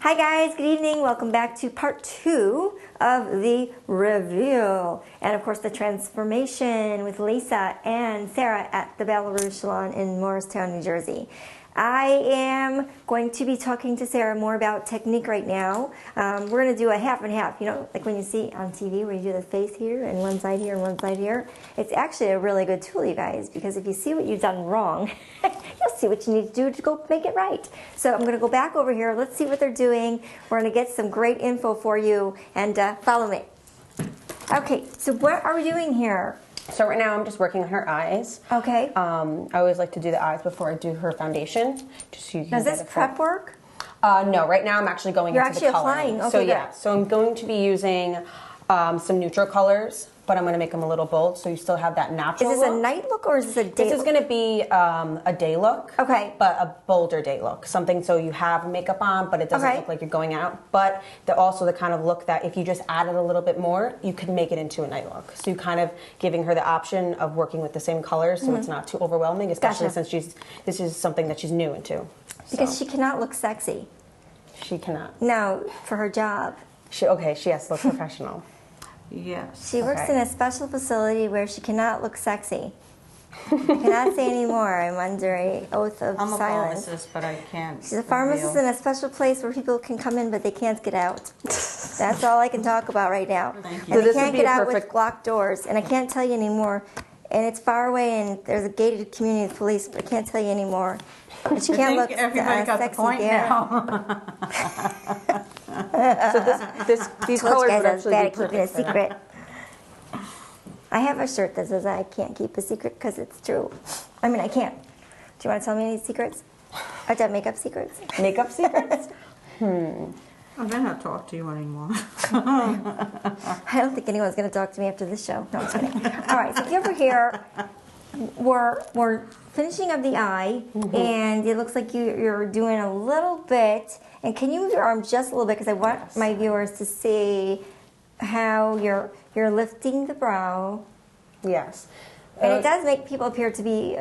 Hi guys, good evening. Welcome back to part 2 of the reveal. And of course the transformation with Lisa and Sarah at the Bella Rouge Salon in Morristown, New Jersey. I am going to be talking to Sarah more about technique right now. We're going to do a half and half, you know, like when you see on TV where you do the face here and one side here and one side here. It's actually a really good tool, you guys, because if you see what you've done wrong, you'll see what you need to do to go make it right. So I'm going to go back over here. Let's see what they're doing. We're going to get some great info for you, and follow me. Okay, so what are we doing here? So right now I'm just working on her eyes. Okay. I always like to do the eyes before I do her foundation. Just so you can Does this prep work? No, right now I'm actually going into the color. Applying. Okay, so yeah, so I'm going to be using some neutral colors, but I'm going to make them a little bold so you still have that natural look. Is this look. a night look or is this a day look? This is going to be a day look. Okay. But a bolder day look. Something so you have makeup on, but it doesn't look like you're going out. But also the kind of look that if you just added a little bit more, you could make it into a night look. So you kind of giving her the option of working with the same colors so it's not too overwhelming, especially since this is something that she's new into. Because she cannot look sexy. She cannot. No, for her job. She has to look professional. Yes. She works in a special facility where she cannot look sexy. I cannot say any more. I'm under an oath of silence. I'm a pharmacist, but I can't. She's a pharmacist in a special place where people can come in, but they can't get out. That's all I can talk about right now. Thank you. And they can't get out with locked doors, and I can't tell you anymore. And it's far away, and there's a gated community with police, but I can't tell you anymore. And she can't look everybody got sexy the point there. now. So these colors would actually be keeping a perfect. secret. I have a shirt that says I can't keep a secret because it's true. I mean, I can't. Do you want to tell me any secrets? I've done makeup secrets. Makeup secrets? I better not talk to you anymore. I don't think anyone's going to talk to me after this show. No, I'm just kidding. All right, so if you're over here, we're finishing up the eye, and it looks like you're doing a little bit. And can you move your arm just a little bit, because I want my viewers to see how you're lifting the brow. Yes. And it does make people appear to be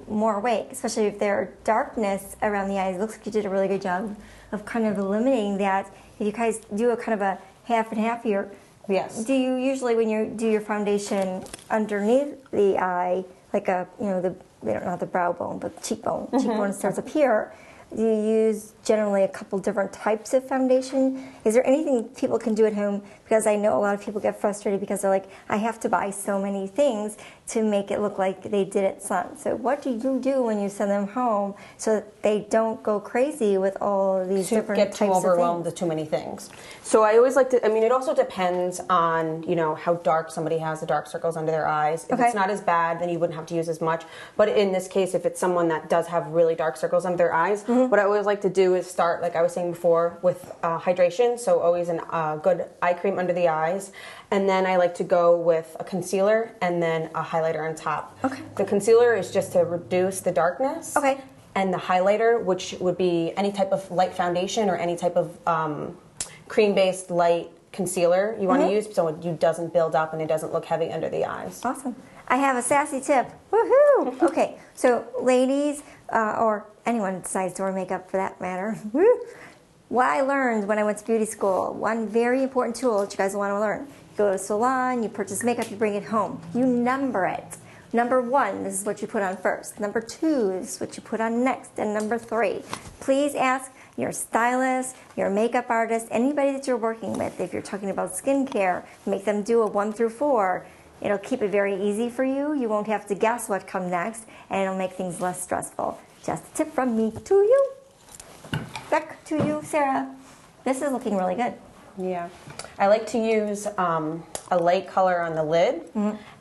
more awake, especially if there's darkness around the eyes. It looks like you did a really good job of kind of eliminating that. If you guys do a kind of a half and half here, yes. do you usually, when you do your foundation underneath the eye, like they don't know the brow bone, but cheekbone starts up here, do you use generally a couple different types of foundation? Is there anything people can do at home? Because I know a lot of people get frustrated because they're like, I have to buy so many things to make it look like they did it Sun. So what do you do when you send them home so that they don't go crazy with all of these different types of things? Get too overwhelmed with too many things. So I always like to, I mean, it also depends on, you know, how dark somebody has the dark circles under their eyes. If it's not as bad, then you wouldn't have to use as much. But in this case, if it's someone that does have really dark circles under their eyes, what I always like to do is start, like I was saying before, with hydration. So always a good eye cream under the eyes. And then I like to go with a concealer and then a highlighter on top. Okay. The concealer is just to reduce the darkness. Okay. And the highlighter, which would be any type of light foundation or any type of cream-based light concealer you want to use so it doesn't build up and it doesn't look heavy under the eyes. Awesome. I have a sassy tip. Woohoo! Okay, so ladies, or anyone decides to wear makeup for that matter, what I learned when I went to beauty school, one very important tool that you guys want to learn. You go to a salon, you purchase makeup, you bring it home. You number it. Number 1, this is what you put on first. Number 2 is what you put on next. And number 3, please ask your stylist, your makeup artist, anybody that you're working with. If you're talking about skincare, make them do a 1 through 4. It'll keep it very easy for you. You won't have to guess what comes next, and it'll make things less stressful. Just a tip from me to you. Back to you, Sarah. This is looking really good. Yeah. I like to use a light color on the lid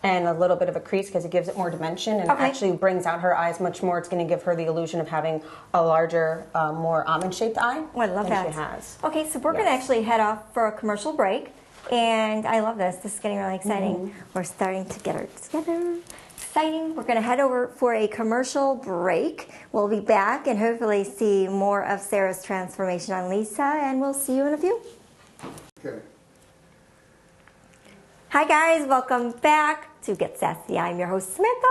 and a little bit of a crease because it gives it more dimension and it actually brings out her eyes much more. It's going to give her the illusion of having a larger, more almond-shaped eye. Oh, I love that. She has. Okay, so we're going to actually head off for a commercial break. And I love this. This is getting really exciting. We're starting to get her together. Exciting. We're going to head over for a commercial break. We'll be back and hopefully see more of Sarah's transformation on Lisa, and we'll see you in a few. Okay. Hi guys, welcome back to Get Sassy. I'm your host Samantha,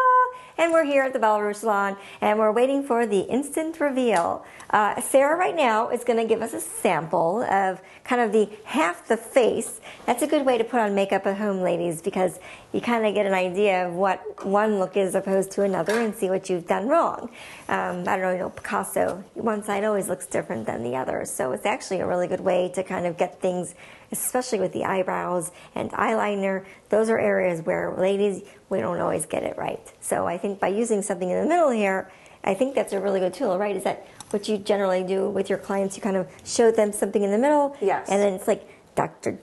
And we're here at the Belle Rouge Salon, and we're waiting for the instant reveal. Sarah right now is going to give us a sample of kind of the half the face. That's a good way to put on makeup at home, ladies, because you kind of get an idea of what one look is opposed to another and see what you've done wrong. I don't know, Picasso, one side always looks different than the other, so it's actually a really good way to kind of get things, especially with the eyebrows and eyeliner. Those are areas where, ladies, we don't always get it right. So I think by using something in the middle here, I think that's a really good tool, right? Is that what you generally do with your clients? You kind of show them something in the middle, Yes. and then it's like Dr.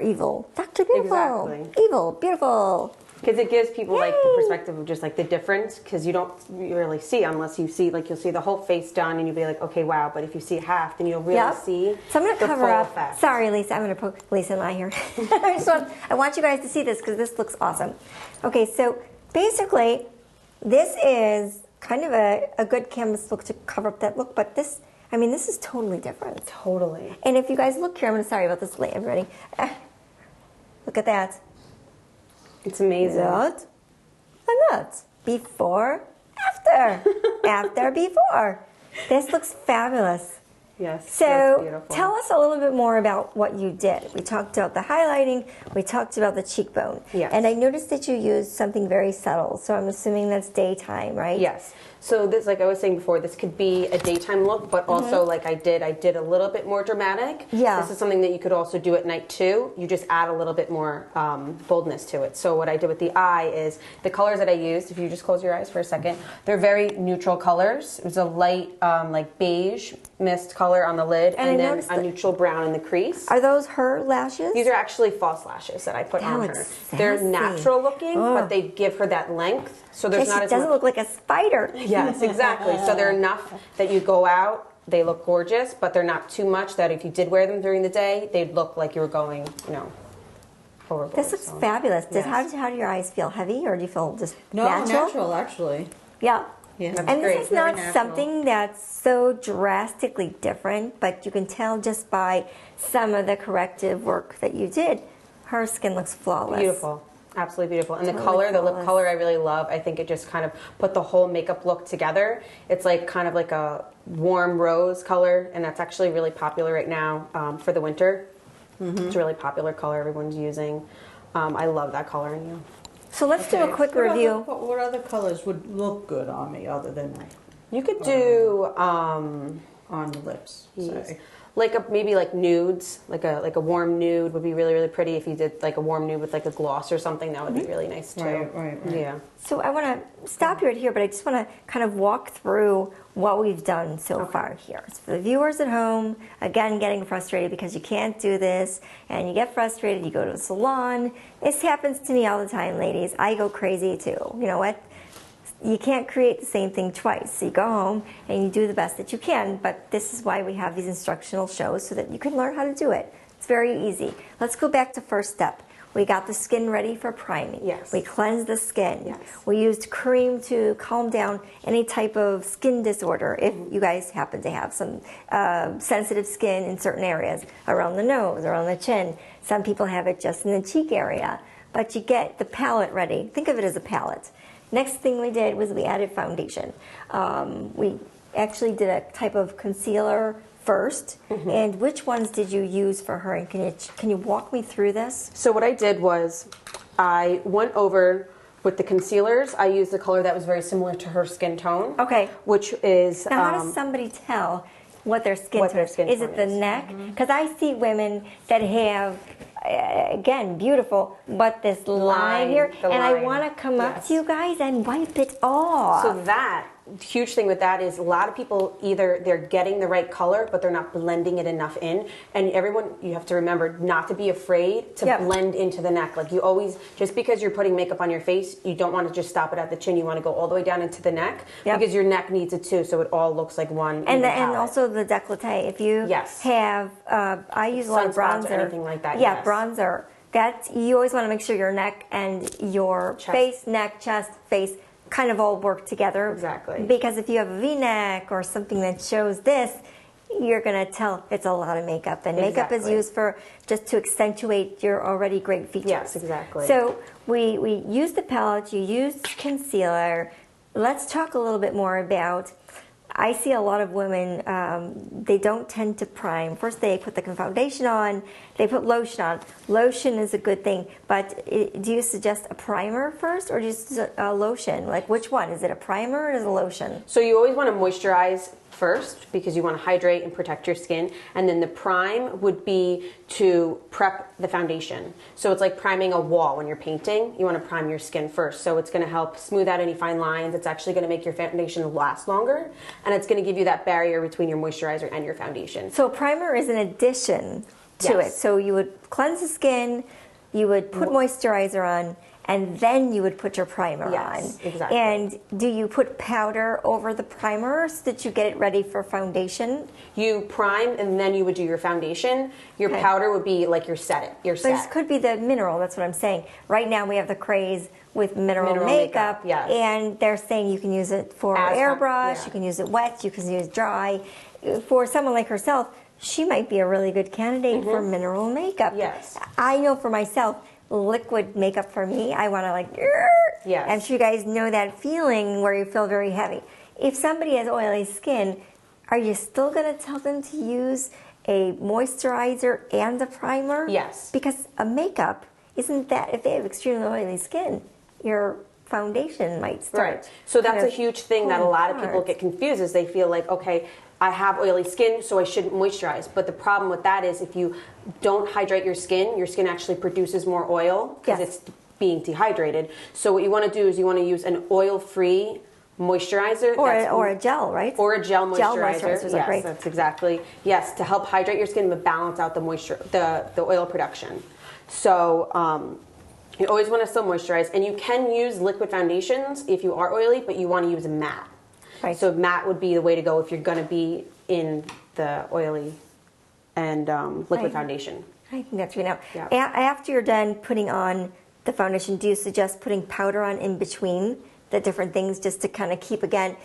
Evil, Dr. Beautiful, Exactly. Evil, beautiful. Because it gives people like the Yay. perspective of just like the difference, because you don't really see unless you see, like, you'll see the whole face done and you'll be like, okay, wow. But if you see half, then you'll really Yep. see So I'm going to the cover full up. effect. Sorry, Lisa. I'm going to poke Lisa in the eye here. I want you guys to see this because this looks awesome. Okay, so basically, this is kind of a good canvas look to cover up that look, but this, I mean, this is totally different. Totally. And if you guys look here, I'm sorry about this, everybody. Look at that. It's amazing. That and that. Before, after. After, before. This looks fabulous. Yes. that's So beautiful. tell us a little bit more about what you did. We talked about the highlighting. We talked about the cheekbone. Yes. And I noticed that you used something very subtle. So I'm assuming that's daytime, right? Yes. So this, like I was saying before, this could be a daytime look, but also like I did a little bit more dramatic. Yeah. This is something that you could also do at night too. You just add a little bit more boldness to it. So what I did with the eye is the colors that I used, if you just close your eyes for a second, they're very neutral colors. It was a light like beige mist color on the lid, And I and then noticed a that- neutral brown in the crease. Are those her lashes? These are actually false lashes that I put That on looks her. They're sassy. natural looking, Ugh. but they give her that length. So there's She not as doesn't much. look like a spider. Yes, exactly. So they're enough that you go out, they look gorgeous, but they're not too much that if you did wear them during the day, they'd look like you were going, overboard. This looks So, fabulous. yes. How do your eyes feel? Heavy, or do you feel just No, natural actually. Yeah. Yeah. That's And great. this is Very not natural. something that's so drastically different, but you can tell just by some of the corrective work that you did. Her skin looks flawless. Beautiful. Absolutely beautiful. And the Totally color, the lip flawless. color, I really love. I think it just kind of put the whole makeup look together. It's like kind of like a warm rose color, and that's actually really popular right now for the winter. It's a really popular color everyone's using. I love that color in you. So let's do a Okay. quick What review. What other colors would look good on me other than You could do on the lips? yes. Say. Like maybe like nudes, like a warm nude would be really, really pretty. If you did like a warm nude with like a gloss or something, that would be really nice too. Right. Yeah. So I want to stop you right here, but I just want to kind of walk through what we've done so far here. So for the viewers at home, again, getting frustrated because you can't do this, and you get frustrated, you go to a salon. This happens to me all the time, ladies. I go crazy too. You know what? You can't create the same thing twice. So you go home and you do the best that you can, but this is why we have these instructional shows so that you can learn how to do it. It's very easy. Let's go back to first step. We got the skin ready for priming. Yes. We cleansed the skin. Yes. We used cream to calm down any type of skin disorder if you guys happen to have some sensitive skin in certain areas, around the nose, around the chin. Some people have it just in the cheek area. But you get the palette ready. Think of it as a palette. Next thing we did was we added foundation. We actually did a type of concealer first. And which ones did you use for her? And can you walk me through this? So what I did was I went over with the concealers. I used a color that was very similar to her skin tone. Okay. Which is Now, how does somebody tell what their skin what tone their is? skin Is tone it the is. neck? Because I see women that have, again, beautiful, but this line Line, here, the and I line, want to come up yes. to you guys and wipe it off. So that huge thing with that is a lot of people either they're getting the right color but they're not blending it enough in, and everyone, you have to remember not to be afraid to Yep. blend into the neck. Like you always, just because you're putting makeup on your face, you don't want to just stop it at the chin. You want to go all the way down into the neck Yep. because your neck needs it too, so it all looks like one and even and palette. also the décolleté. If you Yes. have, I use a lot of Sunspots or bronzer. anything like that, Yeah, yes. bronzer. That you always want to make sure your neck and your Chest. face, neck, chest, face kind of all work together. Exactly. Because if you have a V-neck or something that shows this, you're going to tell it's a lot of makeup. And makeup is Exactly. used for just to accentuate your already great features. Yes, exactly. So we used the palette, you used concealer, let's talk a little bit more about, I see a lot of women, they don't tend to prime. First they put the foundation on, they put lotion on. Lotion is a good thing, but do you suggest a primer first or just a lotion? Like which one? Is it a primer or is it a lotion? So you always want to moisturize first because you want to hydrate and protect your skin, and then the prime would be to prep the foundation. So it's like priming a wall when you're painting. You want to prime your skin first, so it's going to help smooth out any fine lines. It's actually going to make your foundation last longer, and it's going to give you that barrier between your moisturizer and your foundation. So a primer is an addition to Yes. it. So you would cleanse the skin, you would put moisturizer on, and then you would put your primer Yes, on. exactly. And do you put powder over the primer so that you get it ready for foundation? You prime and then you would do your foundation. Your Okay. powder would be like your But this set. could be the mineral, that's what I'm saying. Right now we have the craze with mineral Mineral makeup, makeup, yes. and they're saying you can use it for As airbrush, yeah. you can use it wet, you can use dry. For someone like herself, she might be a really good candidate for mineral makeup. Yes. I know for myself, liquid makeup for me, I want to like, Yes. I'm sure you guys know that feeling where you feel very heavy. If somebody has oily skin, are you still going to tell them to use a moisturizer and a primer? Yes. Because a makeup isn't that, if they have extremely oily skin, your foundation might start. Right. So that's kind a huge thing that a pulling lot of people apart. get confused is they feel like, okay, I have oily skin, so I shouldn't moisturize. But the problem with that is if you don't hydrate your skin actually produces more oil because Yes. it's being dehydrated. So what you want to do is you want to use an oil-free moisturizer. Or a gel, right? Or a gel moisturizer. Gel moisturizers are Yes, great. that's exactly. Yes, to help hydrate your skin but balance out the moisture, the oil production. So you always want to still moisturize, and you can use liquid foundations if you are oily, but you want to use a matte. Right. So matte would be the way to go if you're going to be in the oily and liquid Right. foundation. I think that's right now. Yeah. After you're done putting on the foundation, do you suggest putting powder on in between the different things just to kind of keep, again,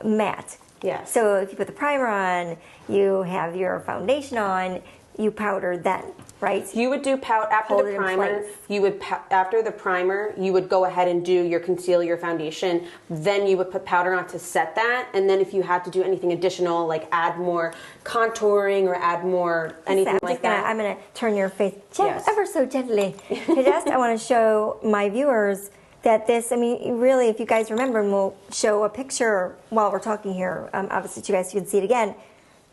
matte? Yes. So if you put the primer on, you have your foundation on, you powder then, right? You would do after Hold the it in primer. place. You would after the primer. You would go ahead and do your conceal, your foundation. Then you would put powder on to set that. And then if you had to do anything additional, like add more contouring or add more anything like that. I'm going to turn your face Yes. ever so gently. I want to show my viewers that this, I mean, really, if you guys remember, and we'll show a picture while we're talking here, obviously you guys can see it again.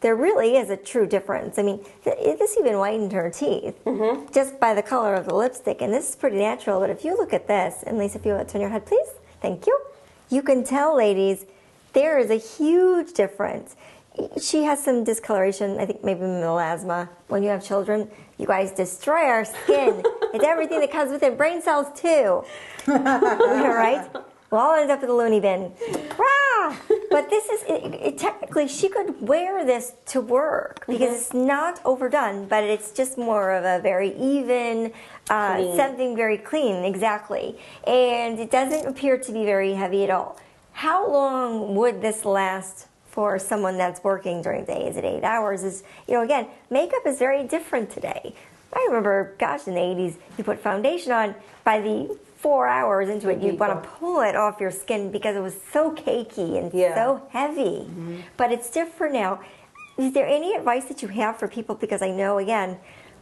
There really is a true difference. I mean, this even whitened her teeth just by the color of the lipstick, and this is pretty natural. But if you look at this, and Lisa, if you would turn your head, please, thank you. You can tell, ladies, there is a huge difference. She has some discoloration, I think maybe melasma. When you have children, you guys destroy our skin. It's everything that comes with it, brain cells too. Right? We'll all end up in the loony bin. Rah! But this is, technically, she could wear this to work because it's not overdone, but it's just more of a very even, something very clean, exactly. And it doesn't appear to be very heavy at all. How long would this last for someone that's working during the day? Is it 8 hours? Again, makeup is very different today. I remember, gosh, in the 80s, you put foundation on, by the 4 hours into it, you'd want to pull it off your skin because it was so cakey and so heavy. But it's different now. Is there any advice that you have for people? Because I know, again,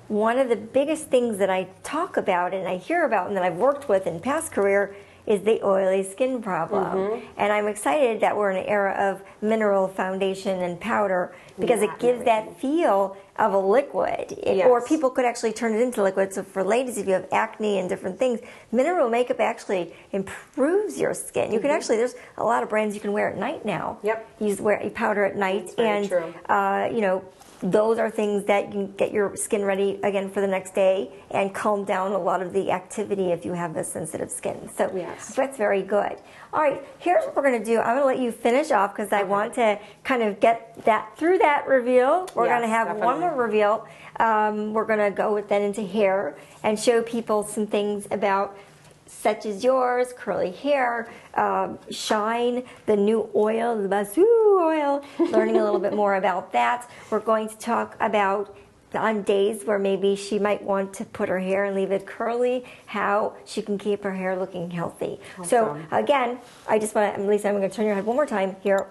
one of the biggest things that I talk about and I hear about and that I've worked with in past career is the oily skin problem. And I'm excited that we're in an era of mineral foundation and powder because it gives that feel of a liquid. Or people could actually turn it into liquid. So for ladies, if you have acne and different things, mineral makeup actually improves your skin. You can actually, there's a lot of brands you can wear at night now. Yep. You wear powder at night. That's very and, true. Those are things that you can get your skin ready again for the next day and calm down a lot of the activity if you have the sensitive skin. So that's very good. All right, here's what we're going to do. I'm going to let you finish off because I want to kind of get that through that reveal. We're going to have one more reveal. We're going to go then into hair and show people some things about such as yours, curly hair, Shine, the new oil, the Basoo oil, learning a little bit more about that. We're going to talk about on days where maybe she might want to put her hair and leave it curly, how she can keep her hair looking healthy. So Awesome. again, I just want to, Lisa, I'm going to turn your head one more time here.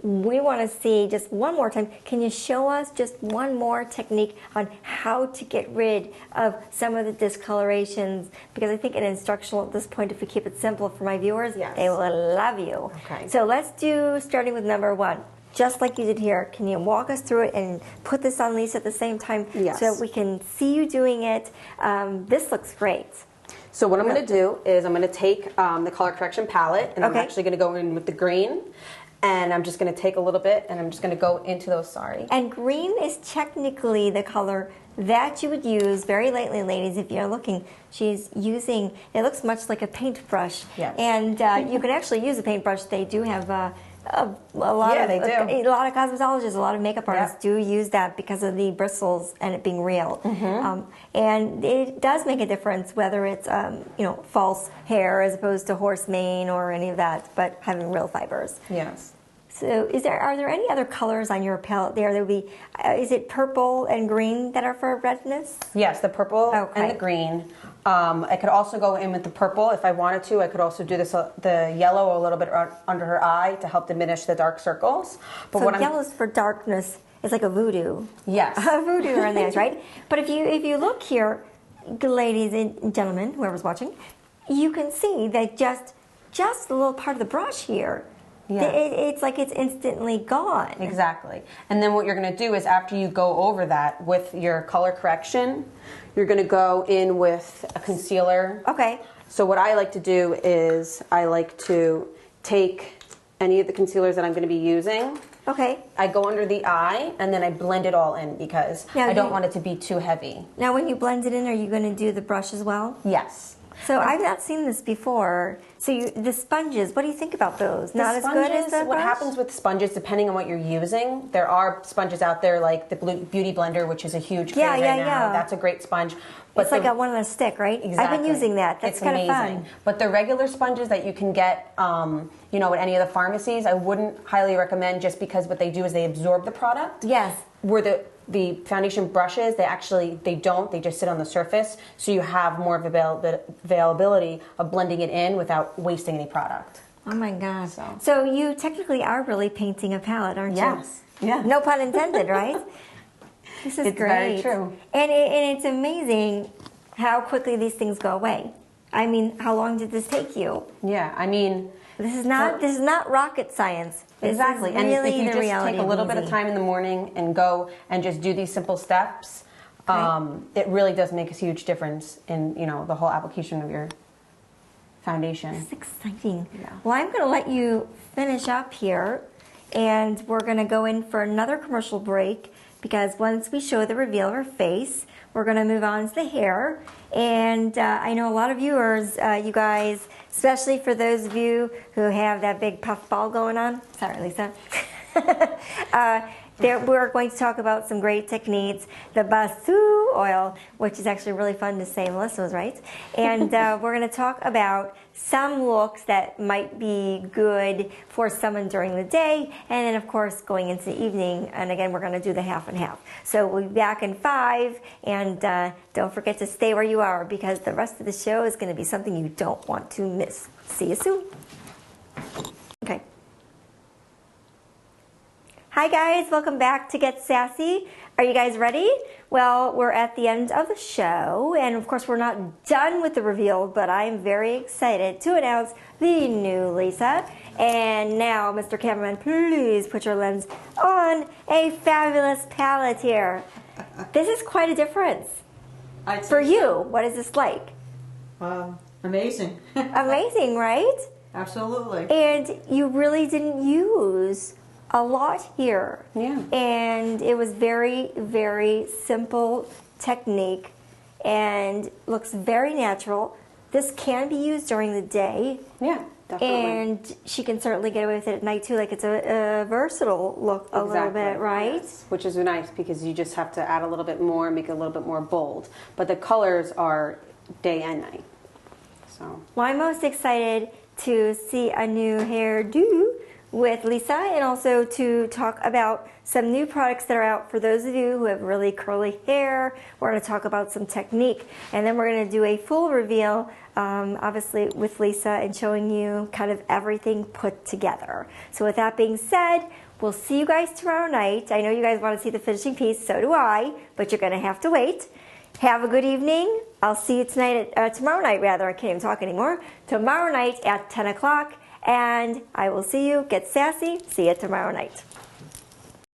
We want to see just one more time. Can you show us just one more technique on how to get rid of some of the discolorations? Because I think an instructional at this point, if we keep it simple for my viewers, Yes. they will love you. Okay. So let's do, starting with number one. Just like you did here, can you walk us through it and put this on Lisa at the same time Yes. so we can see you doing it? This looks great. So what I'm going to do is I'm going to take the color correction palette, and I'm Okay. actually going to go in with the green, and I'm just going to take a little bit, and I'm just going to go into those, sorry. And green is technically the color that you would use very lightly, ladies, if you're looking. She's using, it looks much like a paintbrush. Yes. And you can actually use a paintbrush. They do have a lot Yeah, of they do. a lot of cosmetologists, a lot of makeup artists Yep. do use that because of the bristles and it being real. Mm-hmm. And it does make a difference whether it's false hair as opposed to horse mane or any of that, but having real fibers. Yes. So, are there any other colors on your palette there? There would be, is it purple and green that are for redness? Yes, the purple Okay. and the green. I could also go in with the purple if I wanted to. I could also do this the yellow a little bit under her eye to help diminish the dark circles. But So what I'm yellow's for darkness. It's like a voodoo. yes. A voodoo in there, right? But if you look here, ladies and gentlemen, whoever's watching, you can see that just a little part of the brush here. Yeah. It's like it's instantly gone. Exactly. And then what you're going to do is after you go over that with your color correction, you're going to go in with a concealer. Okay. So what I like to do is I like to take any of the concealers that I'm going to be using. Okay. I go under the eye and then I blend it all in because Now I don't you- want it to be too heavy. Now, when you blend it in, are you going to do the brush as well? Yes. So I've not seen this before. So the sponges, what do you think about those? Not as good as the What brush? happens with sponges, depending on what you're using, there are sponges out there like the Beauty Blender, which is a huge craze right now. That's a great sponge. But It's like a one on a stick, right? Exactly. I've been using that. That's It's kind of amazing. fun. But the regular sponges that you can get, at any of the pharmacies, I wouldn't highly recommend just because what they do is they absorb the product. Yes. Where the foundation brushes, they don't. They just sit on the surface, so you have more of availability of blending it in without wasting any product. Oh my gosh. So. So you technically are really painting a palette, aren't Yes. you? Yeah. No pun intended, right? This is It's great. very true. And it's amazing how quickly these things go away. I mean, how long did this take you? Yeah, I mean, This is not rocket science. This exactly. is And really if you the just reality take a little bit of easy. time in the morning and go and just do these simple steps, it really does make a huge difference in the whole application of your foundation. It's exciting. Yeah. Well, I'm going to let you finish up here, and we're going to go in for another commercial break because once we show the reveal of her face, we're going to move on to the hair. And I know a lot of viewers, you guys, especially for those of you who have that big puff ball going on. Sorry, Lisa. We're going to talk about some great techniques. The Basu oil, which is actually really fun to say. Melissa was right. And we're going to talk about some looks that might be good for someone during the day. And then, of course, going into the evening. And again, we're going to do the half and half. So we'll be back in 5. And don't forget to stay where you are because the rest of the show is going to be something you don't want to miss. See you soon. Okay. Hi guys, welcome back to Get Sassy. Are you guys ready? Well, we're at the end of the show, and of course we're not done with the reveal, but I'm very excited to announce the new Lisa. And now, Mr. Cameraman, please put your lens on a fabulous palette here. This is quite a difference. I'd say For you, what is this like? Amazing. Amazing, right? Absolutely. And you really didn't use a lot here. Yeah. And it was very, very simple technique and looks very natural. This can be used during the day. Yeah, definitely. And she can certainly get away with it at night too. Like it's a versatile look a little bit, right? Yes. Which is nice because you just have to add a little bit more, make it a little bit more bold. But the colors are day and night. So Well, I'm most excited to see a new hairdo with Lisa and also to talk about some new products that are out for those of you who have really curly hair. We're going to talk about some technique, and then we're going to do a full reveal, obviously with Lisa, and showing you kind of everything put together. So with that being said, we'll see you guys tomorrow night. I know you guys want to see the finishing piece, so do I, but you're going to have to wait. Have a good evening. I'll see you tomorrow night, rather. I can't even talk anymore. Tomorrow night at 10 o'clock. And I will see you. Get sassy. See you tomorrow night.